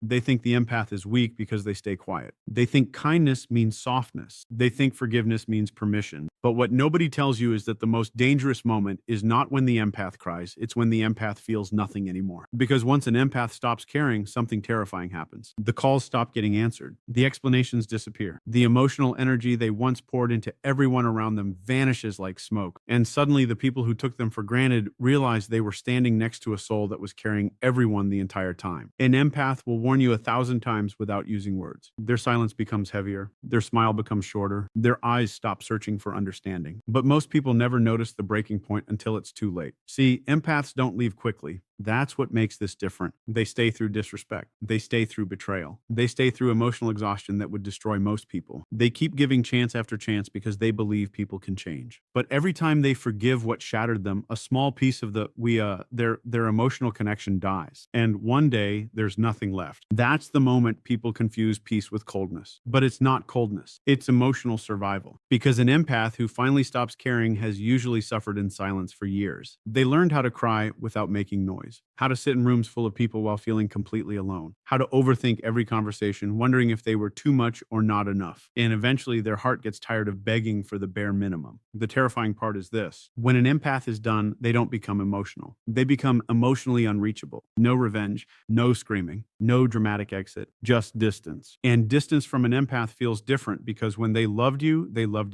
They think the empath is weak because they stay quiet. They think kindness means softness. They think forgiveness means permission. But what nobody tells you is that the most dangerous moment is not when the empath cries, it's when the empath feels nothing anymore. Because once an empath stops caring, something terrifying happens. The calls stop getting answered. The explanations disappear. The emotional energy they once poured into everyone around them vanishes like smoke. And suddenly the people who took them for granted realize they were standing next to a soul that was carrying everyone the entire time. An empath will warn you 1,000 times without using words. Their silence becomes heavier. Their smile becomes shorter. Their eyes stop searching for understanding. But most people never notice the breaking point until it's too late. See, empaths don't leave quickly. That's what makes this different. They stay through disrespect. They stay through betrayal. They stay through emotional exhaustion that would destroy most people. They keep giving chance after chance because they believe people can change. But every time they forgive what shattered them, a small piece of their emotional connection dies. And one day there's nothing left. That's the moment people confuse peace with coldness. But it's not coldness. It's emotional survival. Because an empath who finally stops caring has usually suffered in silence for years. They learned how to cry without making noise, how to sit in rooms full of people while feeling completely alone, how to overthink every conversation, wondering if they were too much or not enough. And eventually their heart gets tired of begging for the bare minimum. The terrifying part is this: when an empath is done, they don't become emotional. They become emotionally unreachable. No revenge, no screaming, no dramatic exit, just distance. And distance from an empath feels different because when they loved you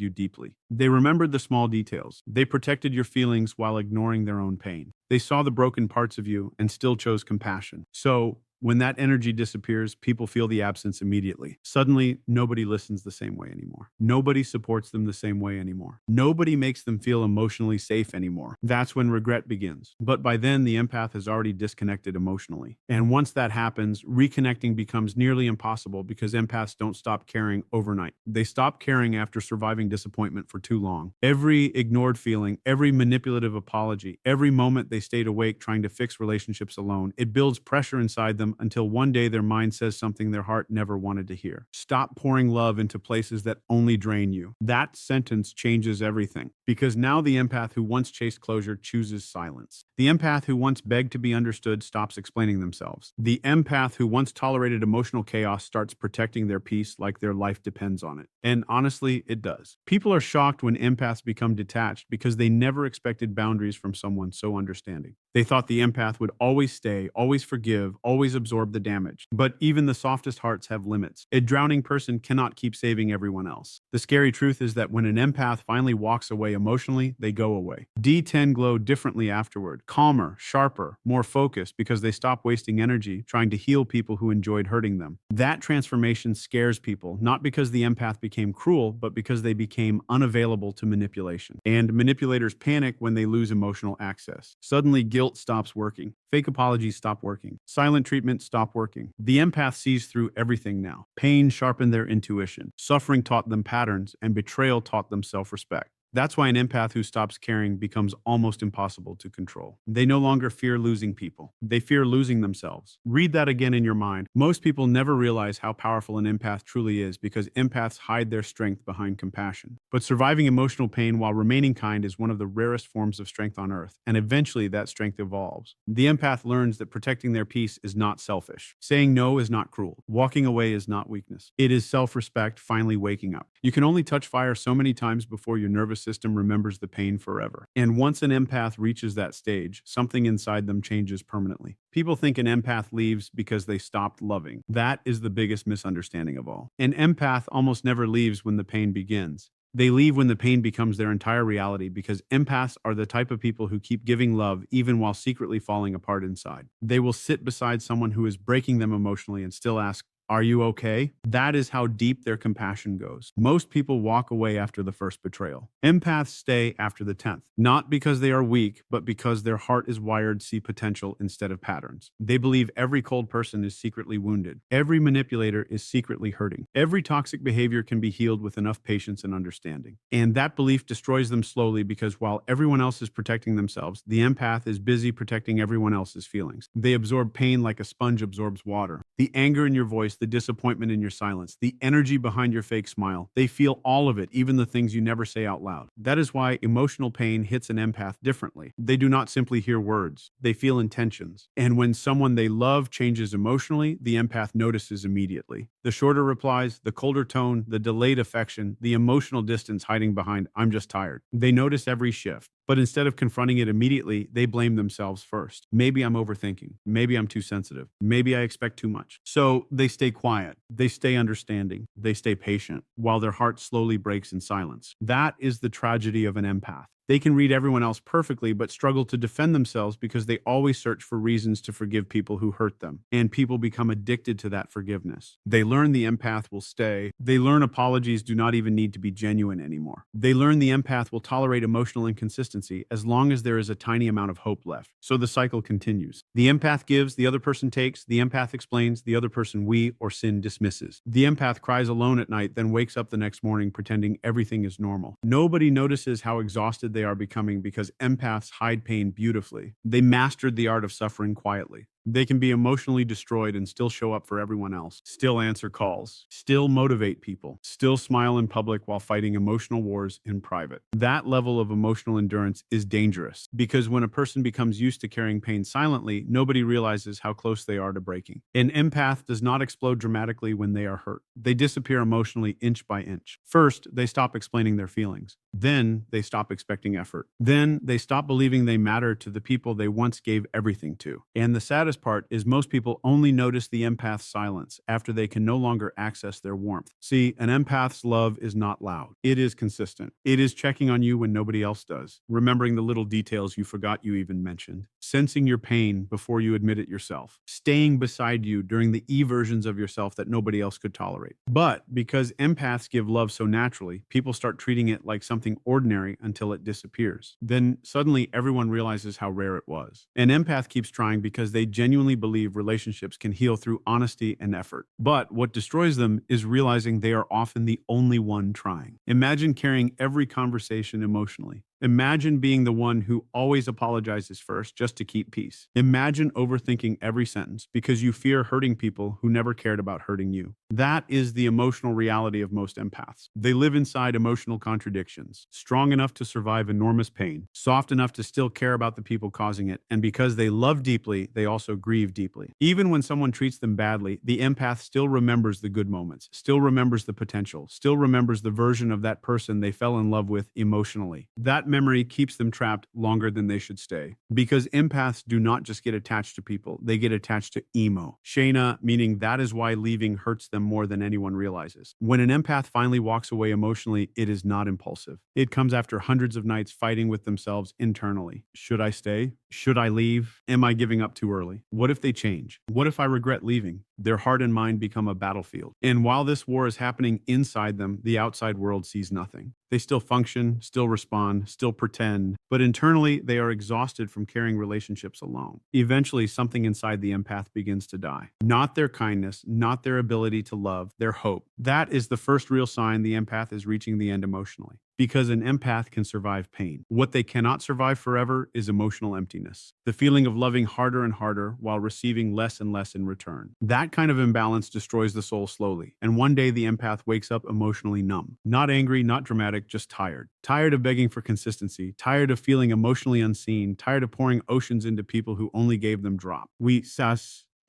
deeply. They remembered the small details. They protected your feelings while ignoring their own pain. They saw the broken parts of you and still chose compassion. So, when that energy disappears, people feel the absence immediately. Suddenly, nobody listens the same way anymore. Nobody supports them the same way anymore. Nobody makes them feel emotionally safe anymore. That's when regret begins. But by then, the empath has already disconnected emotionally. And once that happens, reconnecting becomes nearly impossible because empaths don't stop caring overnight. They stop caring after surviving disappointment for too long. Every ignored feeling, every manipulative apology, every moment they stayed awake trying to fix relationships alone, it builds pressure inside them until one day their mind says something their heart never wanted to hear. Stop pouring love into places that only drain you. That sentence changes everything because now the empath who once chased closure chooses silence. The empath who once begged to be understood stops explaining themselves. The empath who once tolerated emotional chaos starts protecting their peace like their life depends on it. And honestly, it does. People are shocked when empaths become detached because they never expected boundaries from someone so understanding. They thought the empath would always stay, always forgive, always absorb the damage. But even the softest hearts have limits. A drowning person cannot keep saving everyone else. The scary truth is that when an empath finally walks away emotionally, they go away. D10 glow differently afterward, calmer, sharper, more focused because they stop wasting energy trying to heal people who enjoyed hurting them. That transformation scares people, not because the empath became cruel, but because they became unavailable to manipulation. And manipulators panic when they lose emotional access. Suddenly, guilt stops working. Fake apologies stop working. Silent treatment stop working. The empath sees through everything now. Pain sharpened their intuition. Suffering taught them patterns, and betrayal taught them self-respect. That's why an empath who stops caring becomes almost impossible to control. They no longer fear losing people. They fear losing themselves. Read that again in your mind. Most people never realize how powerful an empath truly is because empaths hide their strength behind compassion. But surviving emotional pain while remaining kind is one of the rarest forms of strength on earth, and eventually that strength evolves. The empath learns that protecting their peace is not selfish. Saying no is not cruel. Walking away is not weakness. It is self-respect finally waking up. You can only touch fire so many times before your nervous system remembers the pain forever. And once an empath reaches that stage, something inside them changes permanently. People think an empath leaves because they stopped loving. That is the biggest misunderstanding of all. An empath almost never leaves when the pain begins. They leave when the pain becomes their entire reality because empaths are the type of people who keep giving love even while secretly falling apart inside. They will sit beside someone who is breaking them emotionally and still ask, "Are you okay?" That is how deep their compassion goes. Most people walk away after the first betrayal. Empaths stay after the 10th, not because they are weak, but because their heart is wired to see potential instead of patterns. They believe every cold person is secretly wounded. Every manipulator is secretly hurting. Every toxic behavior can be healed with enough patience and understanding. And that belief destroys them slowly because while everyone else is protecting themselves, the empath is busy protecting everyone else's feelings. They absorb pain like a sponge absorbs water. The anger in your voice, the disappointment in your silence, the energy behind your fake smile. They feel all of it, even the things you never say out loud. That is why emotional pain hits an empath differently. They do not simply hear words, they feel intentions. And when someone they love changes emotionally, the empath notices immediately. The shorter replies, the colder tone, the delayed affection, the emotional distance hiding behind, "I'm just tired." They notice every shift. But instead of confronting it immediately, they blame themselves first. Maybe I'm overthinking. Maybe I'm too sensitive. Maybe I expect too much. So they stay quiet. They stay understanding. They stay patient while their heart slowly breaks in silence. That is the tragedy of an empath. They can read everyone else perfectly, but struggle to defend themselves because they always search for reasons to forgive people who hurt them. And people become addicted to that forgiveness. They learn the empath will stay. They learn apologies do not even need to be genuine anymore. They learn the empath will tolerate emotional inconsistency as long as there is a tiny amount of hope left. So the cycle continues. The empath gives, the other person takes, the empath explains, the other person we or sin dismisses. The empath cries alone at night, then wakes up the next morning pretending everything is normal. Nobody notices how exhausted they are becoming because empaths hide pain beautifully. They mastered the art of suffering quietly. They can be emotionally destroyed and still show up for everyone else, still answer calls, still motivate people, still smile in public while fighting emotional wars in private. That level of emotional endurance is dangerous because when a person becomes used to carrying pain silently, nobody realizes how close they are to breaking. An empath does not explode dramatically when they are hurt. They disappear emotionally inch by inch. First, they stop explaining their feelings. Then they stop expecting effort. Then they stop believing they matter to the people they once gave everything to. And the saddest part is most people only notice the empath's silence after they can no longer access their warmth. See, an empath's love is not loud. It is consistent. It is checking on you when nobody else does, remembering the little details you forgot you even mentioned, sensing your pain before you admit it yourself, staying beside you during the versions of yourself that nobody else could tolerate. But because empaths give love so naturally, people start treating it like something ordinary until it disappears. Then suddenly everyone realizes how rare it was. An empath keeps trying because they genuinely believe relationships can heal through honesty and effort. But what destroys them is realizing they are often the only one trying. Imagine carrying every conversation emotionally. Imagine being the one who always apologizes first just to keep peace. Imagine overthinking every sentence because you fear hurting people who never cared about hurting you. That is the emotional reality of most empaths. They live inside emotional contradictions, strong enough to survive enormous pain, soft enough to still care about the people causing it, and because they love deeply, they also grieve deeply. Even when someone treats them badly, the empath still remembers the good moments, still remembers the potential, still remembers the version of that person they fell in love with emotionally. That memory keeps them trapped longer than they should stay. Because empaths do not just get attached to people, they get attached to emo. Shayna, meaning that is why leaving hurts them more than anyone realizes. When an empath finally walks away emotionally, it is not impulsive. It comes after hundreds of nights fighting with themselves internally. Should I stay? Should I leave? Am I giving up too early? What if they change? What if I regret leaving? Their heart and mind become a battlefield. And while this war is happening inside them, the outside world sees nothing. They still function, still respond, still pretend, but internally they are exhausted from carrying relationships alone. Eventually, something inside the empath begins to die. Not their kindness, not their ability to love, their hope. That is the first real sign the empath is reaching the end emotionally. Because an empath can survive pain. What they cannot survive forever is emotional emptiness. The feeling of loving harder and harder while receiving less and less in return. That kind of imbalance destroys the soul slowly. And one day the empath wakes up emotionally numb. Not angry, not dramatic, just tired. Tired of begging for consistency. Tired of feeling emotionally unseen. Tired of pouring oceans into people who only gave them drop.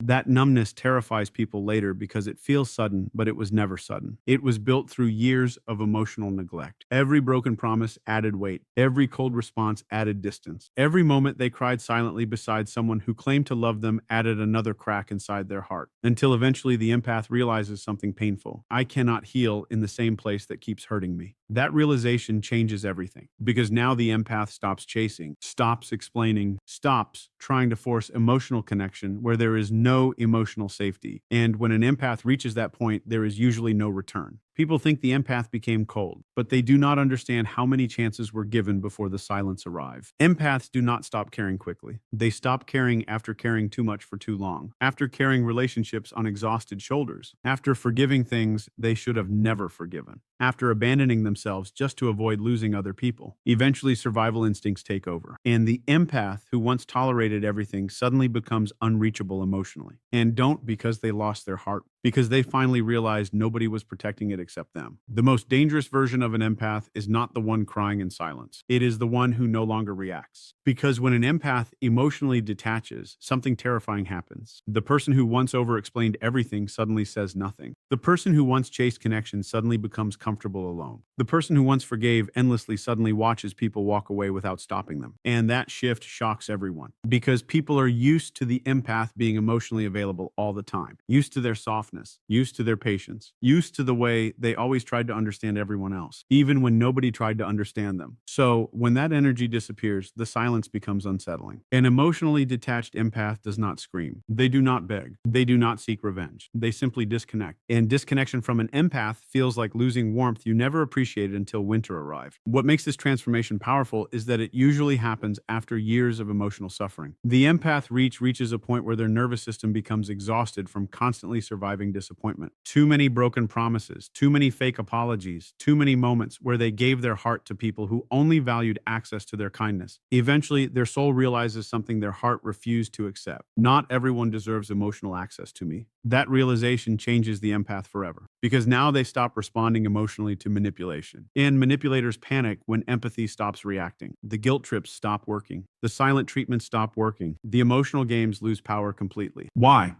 That numbness terrifies people later because it feels sudden, but it was never sudden. It was built through years of emotional neglect. Every broken promise added weight. Every cold response added distance. Every moment they cried silently beside someone who claimed to love them added another crack inside their heart. Until eventually the empath realizes something painful. I cannot heal in the same place that keeps hurting me. That realization changes everything because now the empath stops chasing, stops explaining, stops trying to force emotional connection where there is no emotional safety. And when an empath reaches that point, there is usually no return. People think the empath became cold, but they do not understand how many chances were given before the silence arrived. Empaths do not stop caring quickly. They stop caring after caring too much for too long, after carrying relationships on exhausted shoulders, after forgiving things they should have never forgiven, after abandoning themselves just to avoid losing other people. Eventually, survival instincts take over, and the empath who once tolerated everything suddenly becomes unreachable emotionally. And don't because they lost their heart, because they finally realized nobody was protecting it except them. The most dangerous version of an empath is not the one crying in silence. It is the one who no longer reacts. Because when an empath emotionally detaches, something terrifying happens. The person who once over-explained everything suddenly says nothing. The person who once chased connection suddenly becomes comfortable alone. The person who once forgave endlessly suddenly watches people walk away without stopping them. And that shift shocks everyone because people are used to the empath being emotionally available all the time, used to their softness, used to their patience, used to the way they always tried to understand everyone else, even when nobody tried to understand them. So when that energy disappears, the silence becomes unsettling. An emotionally detached empath does not scream. They do not beg. They do not seek revenge. They simply disconnect. And disconnection from an empath feels like losing warmth you never appreciated until winter arrived. What makes this transformation powerful is that it usually happens after years of emotional suffering. The empath reaches a point where their nervous system becomes exhausted from constantly surviving disappointment. Too many broken promises, too many fake apologies, too many moments where they gave their heart to people who only valued access to their kindness. Eventually, their soul realizes something their heart refused to accept. Not everyone deserves emotional access to me. That realization changes the empath forever because now they stop responding emotionally to manipulation. And manipulators panic when empathy stops reacting. The guilt trips stop working. The silent treatments stop working. The emotional games lose power completely. Why?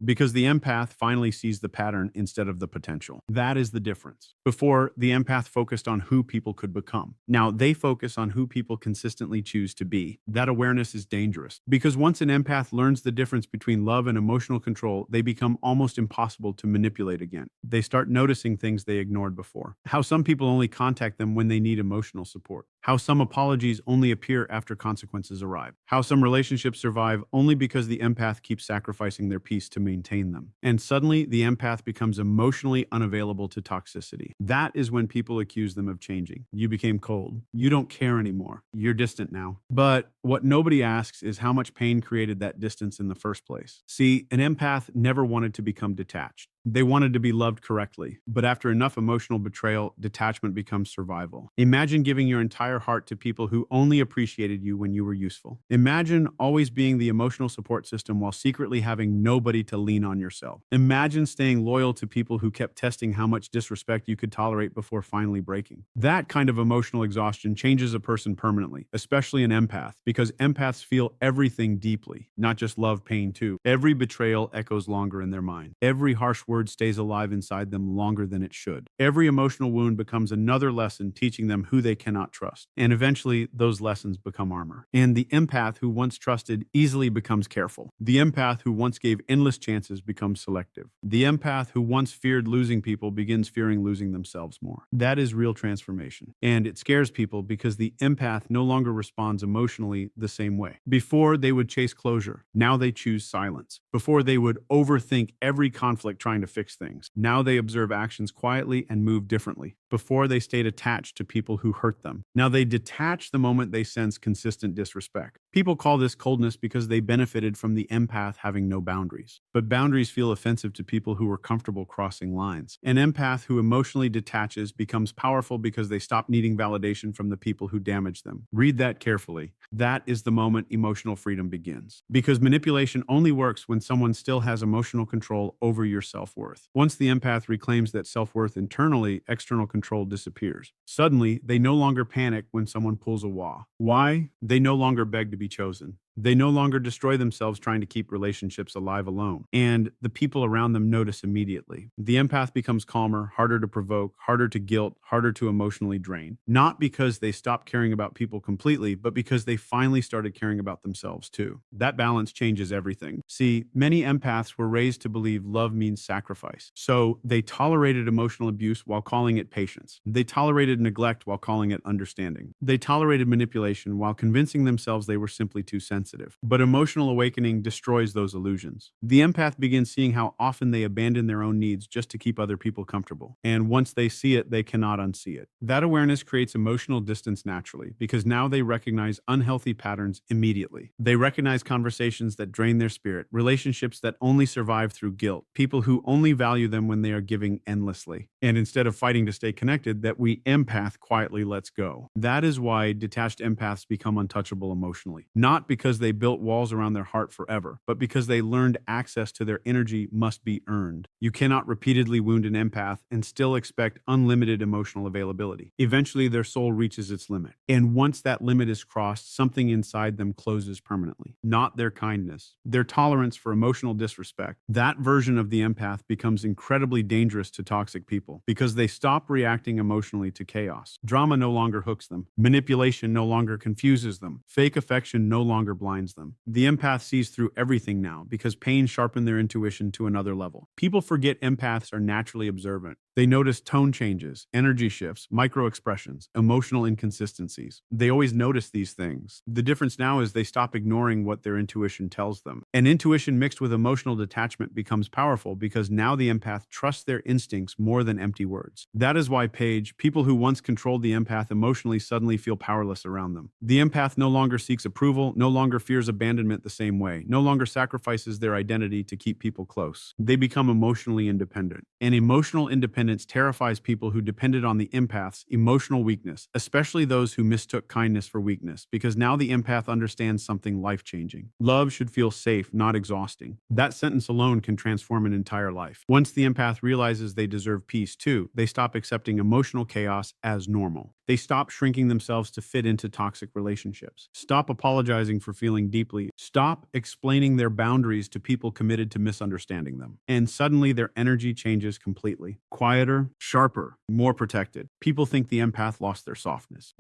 Because the empath finally sees the pattern instead of the potential. That is the difference. Before, the empath focused on who people could become. Now they focus on who people consistently choose to be. That awareness is dangerous because once an empath learns the difference between love and emotional control, they become almost impossible to manipulate again. They start noticing things they ignored before. How some people only contact them when they need emotional support. How some apologies only appear after consequences arrive. How some relationships survive only because the empath keeps sacrificing their peace to maintain them. And suddenly, the empath becomes emotionally unavailable to toxicity. That is when people accuse them of changing. You became cold. You don't care anymore. You're distant now. But what nobody asks is how much pain created that distance in the first place. See, an empath never wanted to become detached. They wanted to be loved correctly, but after enough emotional betrayal, detachment becomes survival. Imagine giving your entire heart to people who only appreciated you when you were useful. Imagine always being the emotional support system while secretly having nobody to lean on yourself. Imagine staying loyal to people who kept testing how much disrespect you could tolerate before finally breaking. That kind of emotional exhaustion changes a person permanently, especially an empath, because empaths feel everything deeply, not just love, pain too. Every betrayal echoes longer in their mind. Every harsh word stays alive inside them longer than it should. Every emotional wound becomes another lesson teaching them who they cannot trust. And eventually, those lessons become armor. And the empath who once trusted easily becomes careful. The empath who once gave endless chances becomes selective. The empath who once feared losing people begins fearing losing themselves more. That is real transformation. And it scares people because the empath no longer responds emotionally the same way. Before, they would chase closure. Now they choose silence. Before, they would overthink every conflict trying to fix things. Now they observe actions quietly and move differently. Before, they stayed attached to people who hurt them. Now they detach the moment they sense consistent disrespect. People call this coldness because they benefited from the empath having no boundaries. But boundaries feel offensive to people who are comfortable crossing lines. An empath who emotionally detaches becomes powerful because they stop needing validation from the people who damage them. Read that carefully. That is the moment emotional freedom begins. Because manipulation only works when someone still has emotional control over your self-worth. Once the empath reclaims that self-worth internally, external control disappears. Suddenly, they no longer panic when someone pulls a wah. Why? They no longer beg to be chosen. They no longer destroy themselves trying to keep relationships alive alone. And the people around them notice immediately. The empath becomes calmer, harder to provoke, harder to guilt, harder to emotionally drain. Not because they stopped caring about people completely, but because they finally started caring about themselves too. That balance changes everything. See, many empaths were raised to believe love means sacrifice. So they tolerated emotional abuse while calling it patience. They tolerated neglect while calling it understanding. They tolerated manipulation while convincing themselves they were simply too sensitive. But emotional awakening destroys those illusions. The empath begins seeing how often they abandon their own needs just to keep other people comfortable. And once they see it, they cannot unsee it. That awareness creates emotional distance naturally, because now they recognize unhealthy patterns immediately. They recognize conversations that drain their spirit, relationships that only survive through guilt, people who only value them when they are giving endlessly. And instead of fighting to stay connected, that we empath quietly lets go. That is why detached empaths become untouchable emotionally. Not because because they built walls around their heart forever, but because they learned access to their energy must be earned. You cannot repeatedly wound an empath and still expect unlimited emotional availability. Eventually, their soul reaches its limit. And once that limit is crossed, something inside them closes permanently. Not their kindness, their tolerance for emotional disrespect. That version of the empath becomes incredibly dangerous to toxic people because they stop reacting emotionally to chaos. Drama no longer hooks them. Manipulation no longer confuses them. Fake affection no longer blinds them. The empath sees through everything now because pain sharpened their intuition to another level. People forget empaths are naturally observant. They notice tone changes, energy shifts, micro expressions, emotional inconsistencies. They always notice these things. The difference now is they stop ignoring what their intuition tells them. And intuition mixed with emotional detachment becomes powerful because now the empath trusts their instincts more than empty words. That is why, Paige, people who once controlled the empath emotionally suddenly feel powerless around them. The empath no longer seeks approval, no longer fears abandonment the same way, no longer sacrifices their identity to keep people close. They become emotionally independent. And emotional independence terrifies people who depended on the empath's emotional weakness, especially those who mistook kindness for weakness, because now the empath understands something life-changing. Love should feel safe, not exhausting. That sentence alone can transform an entire life. Once the empath realizes they deserve peace too, they stop accepting emotional chaos as normal. They stop shrinking themselves to fit into toxic relationships. Stop apologizing for feeling deeply. Stop explaining their boundaries to people committed to misunderstanding them. And suddenly their energy changes completely. Quieter, sharper, more protected. People think the empath lost their softness.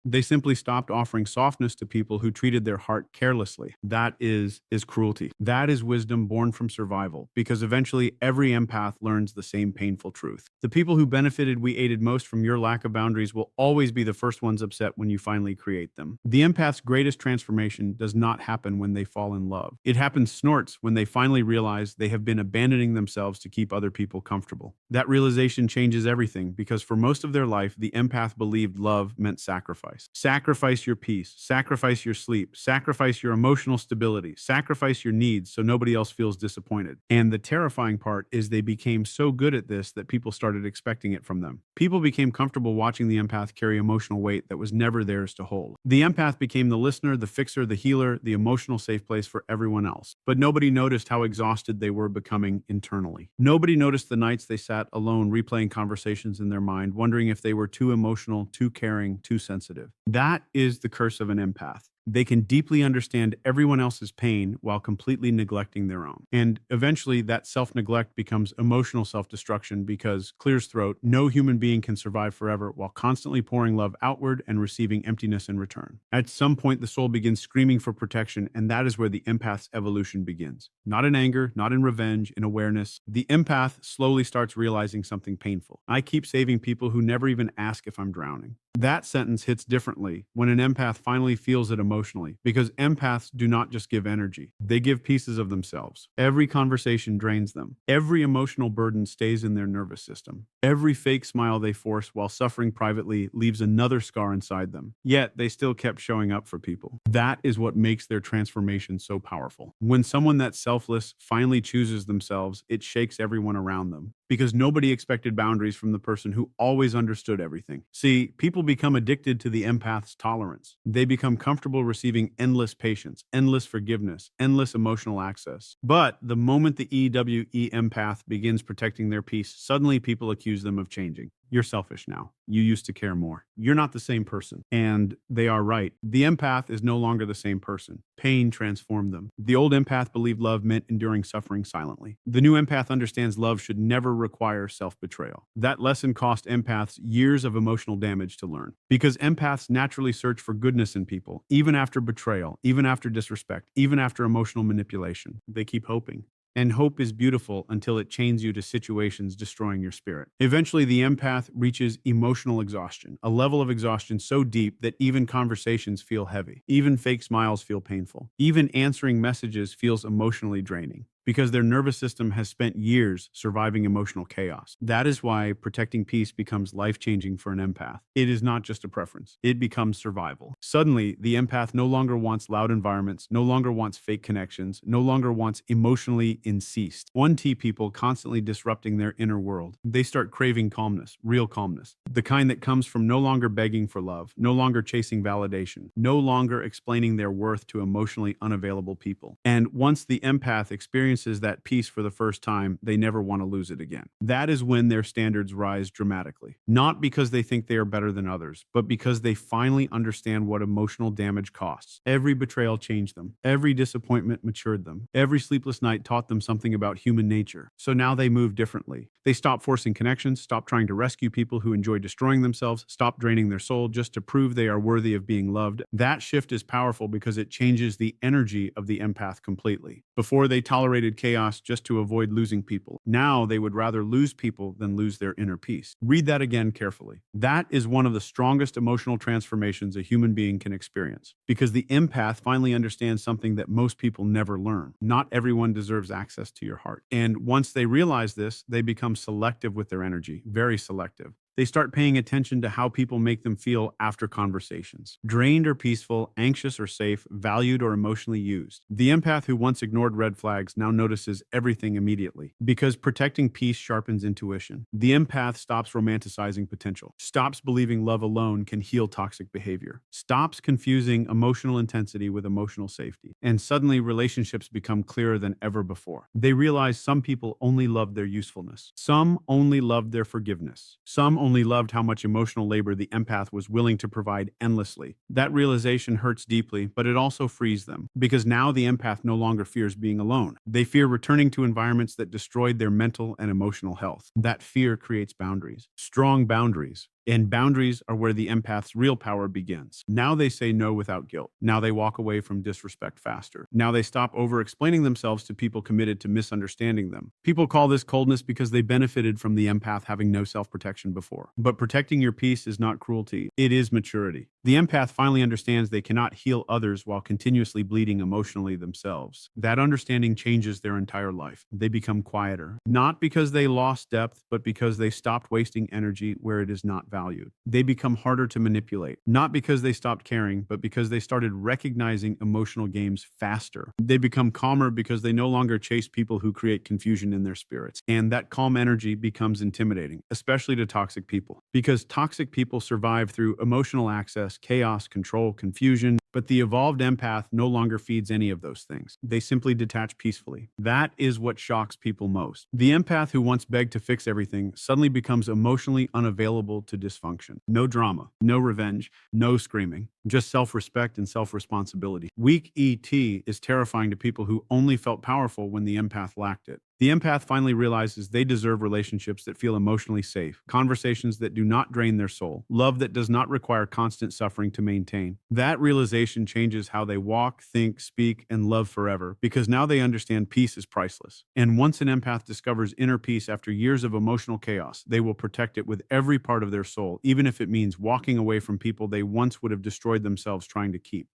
They simply stopped offering softness to people who treated their heart carelessly. That is cruelty. That is wisdom born from survival, because eventually every empath learns the same painful truth. The people who we aided most from your lack of boundaries will always be the first ones upset when you finally create them. The empath's greatest transformation does not happen when they fall in love. It happens snorts when they finally realize they have been abandoning themselves to keep other people comfortable. That realization changes everything, because for most of their life, the empath believed love meant sacrifice. Sacrifice your peace, sacrifice your sleep, sacrifice your emotional stability, sacrifice your needs so nobody else feels disappointed. And the terrifying part is they became so good at this that people started expecting it from them. People became comfortable watching the empath carry emotional weight that was never theirs to hold. The empath became the listener, the fixer, the healer, the emotional safe place for everyone else. But nobody noticed how exhausted they were becoming internally. Nobody noticed the nights they sat alone replaying conversations in their mind, wondering if they were too emotional, too caring, too sensitive. That is the curse of an empath. They can deeply understand everyone else's pain while completely neglecting their own. And eventually that self-neglect becomes emotional self-destruction because, clears throat, no human being can survive forever while constantly pouring love outward and receiving emptiness in return. At some point, the soul begins screaming for protection, and that is where the empath's evolution begins. Not in anger, not in revenge, in awareness. The empath slowly starts realizing something painful. I keep saving people who never even ask if I'm drowning. That sentence hits differently when an empath finally feels it emotionally, because empaths do not just give energy, they give pieces of themselves. Every conversation drains them. Every emotional burden stays in their nervous system. Every fake smile they force while suffering privately leaves another scar inside them. Yet they still kept showing up for people. That is what makes their transformation so powerful. When someone that's selfless finally chooses themselves, it shakes everyone around them, because nobody expected boundaries from the person who always understood everything. See, people become addicted to the empath's tolerance. They become comfortable receiving endless patience, endless forgiveness, endless emotional access. But the moment the EWE empath begins protecting their peace, suddenly people accuse them of changing. You're selfish now. You used to care more. You're not the same person. And they are right. The empath is no longer the same person. Pain transformed them. The old empath believed love meant enduring suffering silently. The new empath understands love should never require self-betrayal. That lesson cost empaths years of emotional damage to learn. Because empaths naturally search for goodness in people, even after betrayal, even after disrespect, even after emotional manipulation. They keep hoping. And hope is beautiful until it chains you to situations destroying your spirit. Eventually, the empath reaches emotional exhaustion, a level of exhaustion so deep that even conversations feel heavy. Even fake smiles feel painful. Even answering messages feels emotionally draining. because their nervous system has spent years surviving emotional chaos. That is why protecting peace becomes life-changing for an empath. It is not just a preference. It becomes survival. Suddenly, the empath no longer wants loud environments, no longer wants fake connections, no longer wants emotionally incensed 1T people constantly disrupting their inner world. They start craving calmness, real calmness. The kind that comes from no longer begging for love, no longer chasing validation, no longer explaining their worth to emotionally unavailable people. And once the empath experiences that peace for the first time, they never want to lose it again. That is when their standards rise dramatically. Not because they think they are better than others, but because they finally understand what emotional damage costs. Every betrayal changed them. Every disappointment matured them. Every sleepless night taught them something about human nature. So now they move differently. They stop forcing connections, stop trying to rescue people who enjoy destroying themselves, stop draining their soul just to prove they are worthy of being loved. That shift is powerful because it changes the energy of the empath completely. Before, they tolerated chaos just to avoid losing people. Now they would rather lose people than lose their inner peace. Read that again carefully. That is one of the strongest emotional transformations a human being can experience, because the empath finally understands something that most people never learn. Not everyone deserves access to your heart. And once they realize this, they become selective with their energy, very selective. They start paying attention to how people make them feel after conversations. Drained or peaceful, anxious or safe, valued or emotionally used. The empath who once ignored red flags now notices everything immediately, because protecting peace sharpens intuition. The empath stops romanticizing potential, stops believing love alone can heal toxic behavior, stops confusing emotional intensity with emotional safety, and suddenly relationships become clearer than ever before. They realize some people only love their usefulness. Some only loved their forgiveness. Some only loved how much emotional labor the empath was willing to provide endlessly. That realization hurts deeply, but it also frees them, because now the empath no longer fears being alone. They fear returning to environments that destroyed their mental and emotional health. That fear creates boundaries, strong boundaries. And boundaries are where the empath's real power begins. Now they say no without guilt. Now they walk away from disrespect faster. Now they stop over-explaining themselves to people committed to misunderstanding them. People call this coldness because they benefited from the empath having no self-protection before. But protecting your peace is not cruelty. It is maturity. The empath finally understands they cannot heal others while continuously bleeding emotionally themselves. That understanding changes their entire life. They become quieter, not because they lost depth, but because they stopped wasting energy where it is not valued. They become harder to manipulate, not because they stopped caring, but because they started recognizing emotional games faster. They become calmer because they no longer chase people who create confusion in their spirits. And that calm energy becomes intimidating, especially to toxic people, because toxic people survive through emotional access, chaos, control, confusion. But the evolved empath no longer feeds any of those things. They simply detach peacefully. That is what shocks people most. The empath who once begged to fix everything suddenly becomes emotionally unavailable to dysfunction. No drama, no revenge, no screaming, just self-respect and self-responsibility. Weak ET is terrifying to people who only felt powerful when the empath lacked it. The empath finally realizes they deserve relationships that feel emotionally safe, conversations that do not drain their soul, love that does not require constant suffering to maintain. That realization changes how they walk, think, speak, and love forever, because now they understand peace is priceless. And once an empath discovers inner peace after years of emotional chaos, they will protect it with every part of their soul, even if it means walking away from people they once would have destroyed themselves trying to keep.